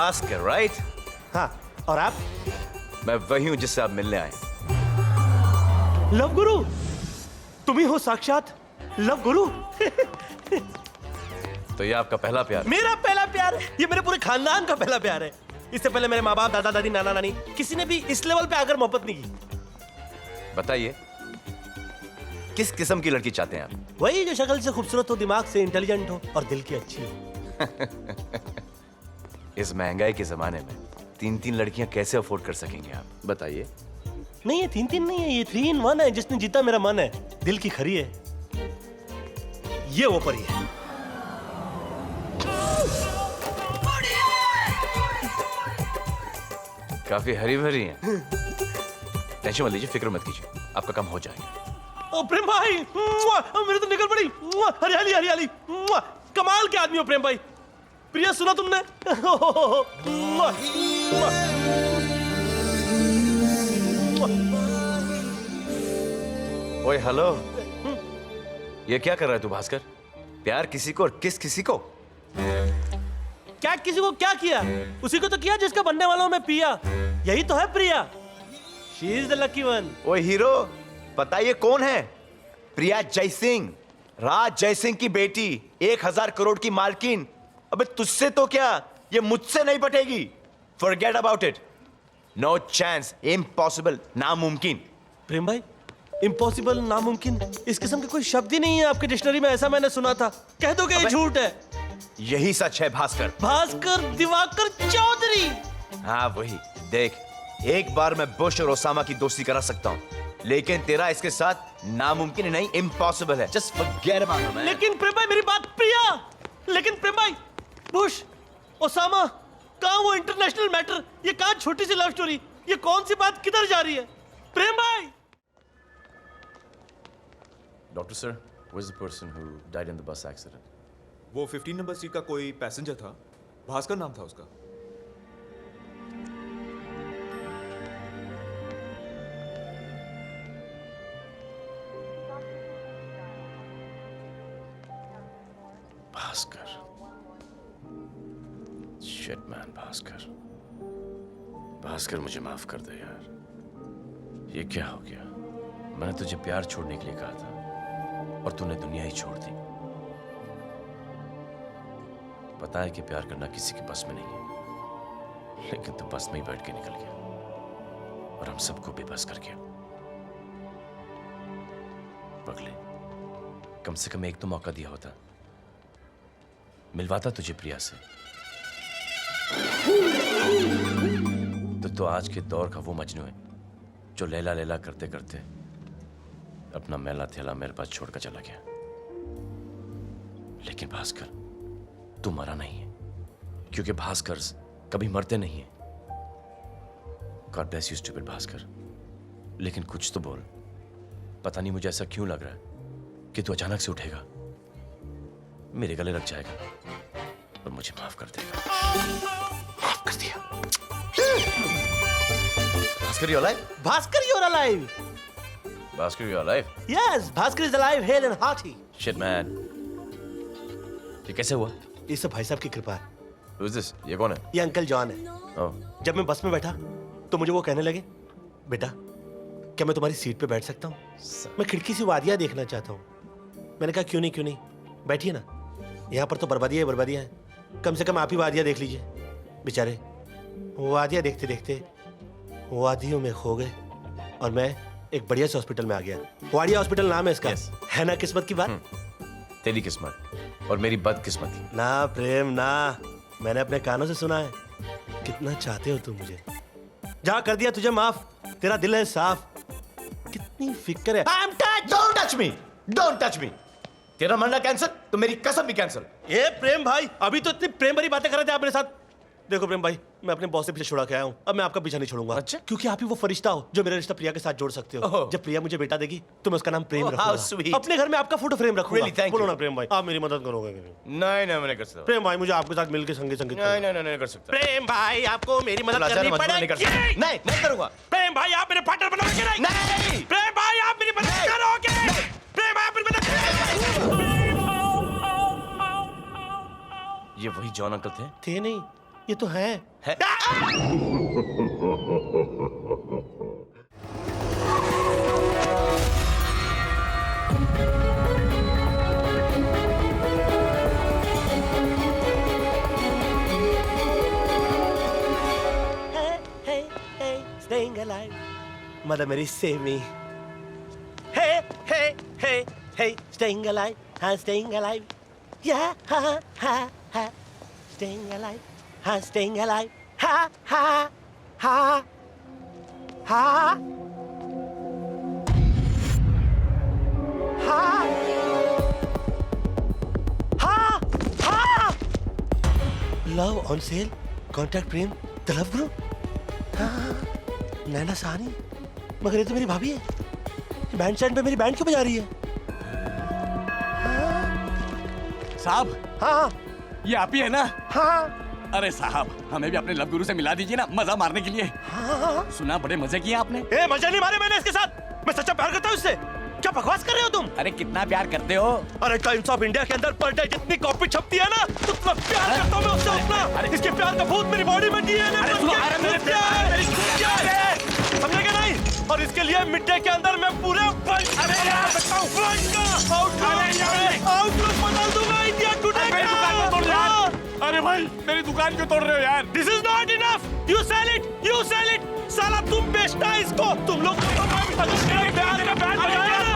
Bhaskar, right? हाँ, और आप? मैं वही हूं जिससे आप मिलने आए। लव गुरु, तुम ही हो साक्षात लव गुरु। तो ये आपका पहला प्यार? मेरा पहला प्यार है, ये मेरे पूरे खानदान का पहला प्यार है। इससे पहले मेरे माँ बाप, दादा दादी, नाना नानी, किसी ने भी इस लेवल पे आकर मोहब्बत नहीं की। बताइए, किस किस्म की लड़की चाहते हैं आप? वही जो शक्ल से खूबसूरत हो, दिमाग से इंटेलिजेंट हो और दिल की अच्छी हो। इस महंगाई के जमाने में 3-3 लड़कियां कैसे अफोर्ड कर सकेंगे आप? बताइए। नहीं, ये 3-3 नहीं है, ये 3 in 1 है। जिसने जीता मेरा मन है, दिल की खरी है, ये वो परी है। काफी हरी भरी हैं। टेंशन मत लीजिए, फिक्र मत कीजिए, आपका काम हो जाएगा। ओ प्रेम भाई, मेरे तो निकल पड़ी। हरियाली हरियाली, कमाल के आदमी हो प्रेम भाई। प्रिया, सुना तुमने? ओए हेलो, ये क्या कर रहा है तू भास्कर? प्यार किसी को और किस किसी को? क्या किसी को क्या किया? उसी को तो किया जिसका बनने वालों में पिया। यही तो है Priya. She is the lucky one. ओए हीरो, बताइए कौन है? प्रिया जयसिंह, राज जयसिंह की बेटी, 1000 करोड़ की मालकिन। अबे तुझसे तो क्या, ये मुझसे नहीं पटेगी। Forget about it. No chance, impossible, नामुमकिन। प्रेम भाई, इम्पॉसिबल, नामुमकिन, इस किस्म के कोई शब्द ही नहीं है आपके डिक्शनरी में, ऐसा मैंने सुना था। कह दो कि ये झूठ है। यही सच है भास्कर। भास्कर दिवाकर चौधरी। हाँ वही। देख, एक बार मैं बुश और ओसामा की दोस्ती करा सकता हूँ, लेकिन तेरा इसके साथ नामुमकिन नहीं, इम्पॉसिबल है। Just forget about it man. लेकिन प्रेम भाई, मेरी बात प्रिया। लेकिन प्रेम भाई, बुश, ओसामा, कहाँ वो इंटरनेशनल मैटर, ये कहाँ छोटी सी लव स्टोरी, ये कौन सी बात किधर जा रही है? प्रेम भाई। Doctor sir, who is the person who died in the bus accident? वो 15 नंबर सीट का कोई पैसेंजर था, भास्कर नाम था उसका। Bhaskar, shit man, Bhaskar. भास्कर, मुझे माफ कर दे यार। ये क्या हो गया? मैंने तुझे प्यार छोड़ने के लिए कहा था और तूने दुनिया ही छोड़ दी। पता है कि प्यार करना किसी के बस में नहीं है, लेकिन तू बस में ही बैठ के निकल गया और हम सबको बेबस कर गया। पगले, कम से कम एक तो मौका दिया होता, मिलवाता तुझे प्रिया से। तो आज के दौर का वो मजनू है जो लैला लैला करते करते अपना मैला थैला मेरे पास छोड़कर चला गया। लेकिन भास्कर, तू मरा नहीं है, क्योंकि भास्कर कभी मरते नहीं है। God bless you stupid Bhaskar. लेकिन कुछ तो बोल। पता नहीं मुझे ऐसा क्यों लग रहा है कि तू अचानक से उठेगा, मेरे गले लग जाएगा और मुझे माफ कर देगा। माफ कर दिया। Bhaskar, you alive? Bhaskar, you're alive. Bhaskar, you alive? Yes, Bhaskar is alive, hale and hearty. Shit man, ये कैसे हुआ? ये सब भाई साहब की कृपा है। Who is this? ये कौन है? ये अंकल जॉन है। Oh. जब मैं बस में बैठा तो मुझे वो कहने लगे, बेटा क्या मैं तुम्हारी सीट पे बैठ सकता हूँ? मैं खिड़की से वादियाँ देखना चाहता हूँ। मैंने कहा क्यों नहीं, बैठिए ना। यहाँ पर तो बर्बादियाँ ही बर्बादियाँ हैं, कम से कम आप ही वादियाँ देख लीजिए। बेचारे वादियाँ देखते देखते वादियों में खो गए और मैं एक बढ़िया से हॉस्पिटल में आ गया। वाडिया हॉस्पिटल नाम है इसका। Yes. है ना किस्मत की बात? तेरी किस्मत और मेरी बदकिस्मती। ना प्रेम ना, मैंने अपने कानों से सुना है। कितना चाहते हो तुम मुझे। जा कर दिया तुझे माफ, तेरा दिल है साफ। कितनी फिक्र है। I'm touched. Don't touch me. Don't touch me. तेरा मरना कैंसिल तो मेरी कसम भी कैंसिल। ए प्रेम भाई, अभी तो इतनी प्रेम भरी बातें कर रहे थे आप मेरे साथ। देखो प्रेम भाई, मैं अपने बॉस से पीछे छुड़ा के आया हूँ, अब मैं आपका पीछा नहीं छोड़ूंगा। अच्छा? क्योंकि आप ही वो फरिश्ता हो जो मेरा रिश्ता प्रिया के साथ जोड़ सकते हो। ओह। जब प्रिया मुझे बेटा देगी तो मैं उसका नाम प्रेम Oh, how रखूंगा। sweet. अपने घर में आपका फोटो फ्रेम रखूंगा। Really, thank बोलो you. ना प्रेम भाई, आप मेरी मदद करोगे कि नहीं? नहीं, मैं नहीं कर सकता। प्रेम भाई, मुझे आपके साथ मिलकर संगीत नहीं कर सकता। प्रेम भाई, आपको मेरी मदद लाचार करनी मजबूर नहीं कर सकता। पड़ेगी। नहीं करूंगा। प्रेम भाई, आप मेरे पार्टनर बनोगे कि नहीं? नहीं। प्रेम भाई, आप मेरी मदद करोगे? प्रेम भाई, आप मेरी मदद करोगे? ये वही जॉन अंकल थे? थे नहीं, ये तो है। Staying alive. Mother Mary, save me. Hey, hey, hey, hey, staying alive. I'm staying alive. Yeah, ha, ha, ha. Staying alive. I'm staying alive. Ha, ha, ha, ha. Ha. Ha, ha. Love on sale. Contact Prem. The Love Group. नैना साहनी, मगर ये तो मेरी भाभी है। Band stand पे मेरी band क्यों बजा रही है? साहब, हाँ ये आप ही है ना? हाँ अरे साहब, हमें भी अपने लव गुरु से मिला दीजिए ना, मजा मारने के लिए। हाँ। सुना बड़े मजे किए आपने। ए, मजा नहीं मारे मैंने इसके साथ। मैं सच्चा प्यार करता हूँ इससे। क्या बकवास कर रहे हो तुम? अरे कितना प्यार करते हो? अरे टाइम्स ऑफ इंडिया के अंदर पर डे जितनी कॉपी छपती है ना, उतना प्यार करता हूँ मैं उससे उतना। इसके प्यार का भूत मेरी बॉडी में जी है ना। समझे क्या नहीं? और इसके लिए मिड डे के अंदर मैं पूरे आउटलुक बदल दूंगा इंडिया टुडे का। अरे भाई, मेरी दुकान क्यों तोड़ रहे हो यार? This is not enough. You sell it. You sell it. साला तुम बेचना है इसको। तुम लोग तुम्हारे प्यार का बैंड बजाया ना,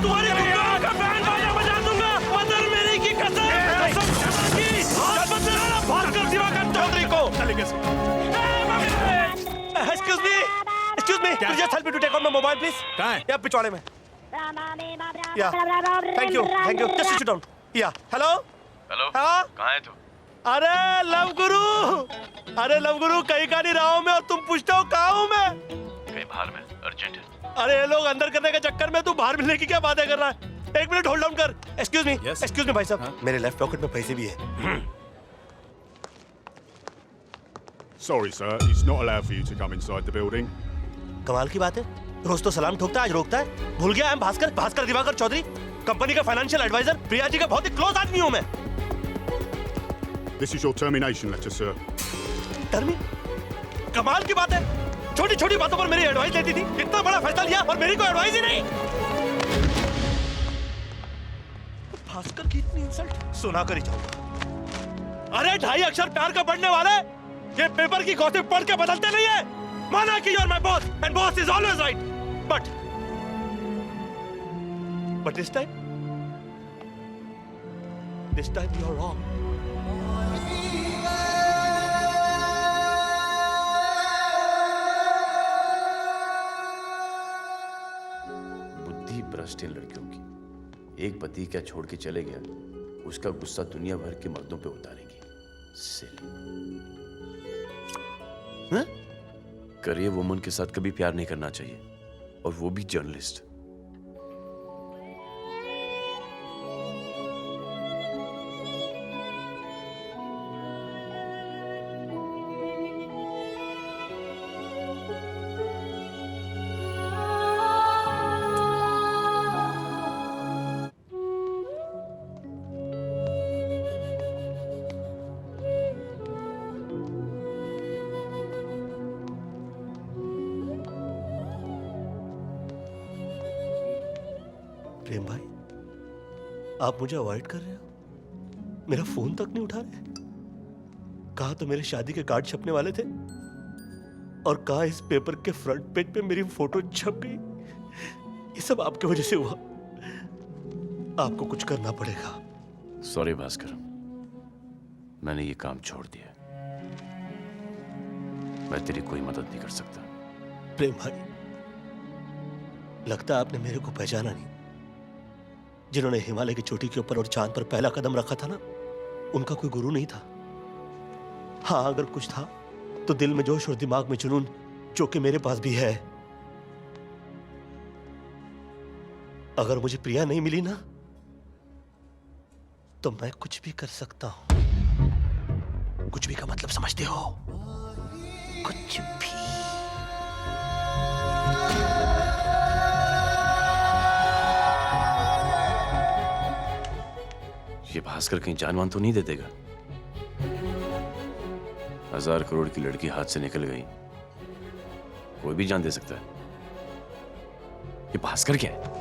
तुम्हारी दुकान का बैंड बजा दूंगा। मदर मेरी की कसम की हाथ मत लगाना भास्कर दिवाकर चौधरी को। Excuse me. Could you just help me to take out my mobile, please? कहाँ है? या पिछवाड़े में। Yeah. Thank you. Just sit down. Yeah. Hello. Hello, हाँ? कहाँ है तू? अरे लव गुरु कहीं का नहीं रहा हूँ मैं, और तुम पूछते हो कहाँ हूँ मैं? कहीं बाहर में, अर्जेंट है। अरे ये लोग अंदर करने के चक्कर में तू बाहर मिलने की क्या बातें कर रहा है? एक मिनट होल्ड डाउन कर। एक्सक्यूज मी भाई साहब, मेरे लेफ्ट पॉकेट में पैसे भी है। Sorry, sir. It's not allowed for you to come inside the building. कमाल की बात है, रोज तो सलाम ठोकता है, आज रोकता है। भूल गया, भास्कर दिवाकर चौधरी, कंपनी का फाइनेंशियल एडवाइजर, प्रिया जी का बहुत ही क्लोज आदमी हूँ मैं। This is your termination letter, sir. कमाल की बात है, छोटी छोटी बातों पर मेरी एडवाइस लेती थी, इतना बड़ा फैसला लिया और मेरी कोई एडवाइस ही नहीं। भास्कर की इतनी इंसल्ट सुना कर ही जाऊंगा। अरे 2.5 अक्षर प्यार का पढ़ने वाले, ये पेपर की गॉसिप पढ़ के बदलते नहीं है। माना कि you're my boss and boss is always right, but this time you're wrong. बुद्धि भ्रष्ट इन लड़कियों की। एक पति क्या छोड़ के चले गया, उसका गुस्सा दुनिया भर के मर्दों पे उतारेगी। करियर वुमन के साथ कभी प्यार नहीं करना चाहिए, और वो भी जर्नलिस्ट। प्रेम भाई, आप मुझे अवॉइड कर रहे हो? मेरा फोन तक नहीं उठा रहे? कहा तो मेरे शादी के कार्ड छपने वाले थे, और कहा इस पेपर के फ्रंट पेज पे मेरी फोटो छप गई। ये सब आपकी वजह से हुआ। आपको कुछ करना पड़ेगा। सॉरी भास्कर, मैंने ये काम छोड़ दिया। मैं तेरी कोई मदद नहीं कर सकता। प्रेम भाई, लगता है आपने मेरे को पहचाना नहीं। जिन्होंने हिमालय की चोटी के ऊपर और चांद पर पहला कदम रखा था ना, उनका कोई गुरु नहीं था। हाँ, अगर कुछ था तो दिल में जोश और दिमाग में जुनून, जो कि मेरे पास भी है। अगर मुझे प्रिया नहीं मिली ना, तो मैं कुछ भी कर सकता हूं। कुछ भी का मतलब समझते हो? कुछ भी। ये भास्कर कहीं जानवान तो नहीं दे देगा? 1000 करोड़ की लड़की हाथ से निकल गई, कोई भी जान दे सकता है। ये भास्कर क्या है?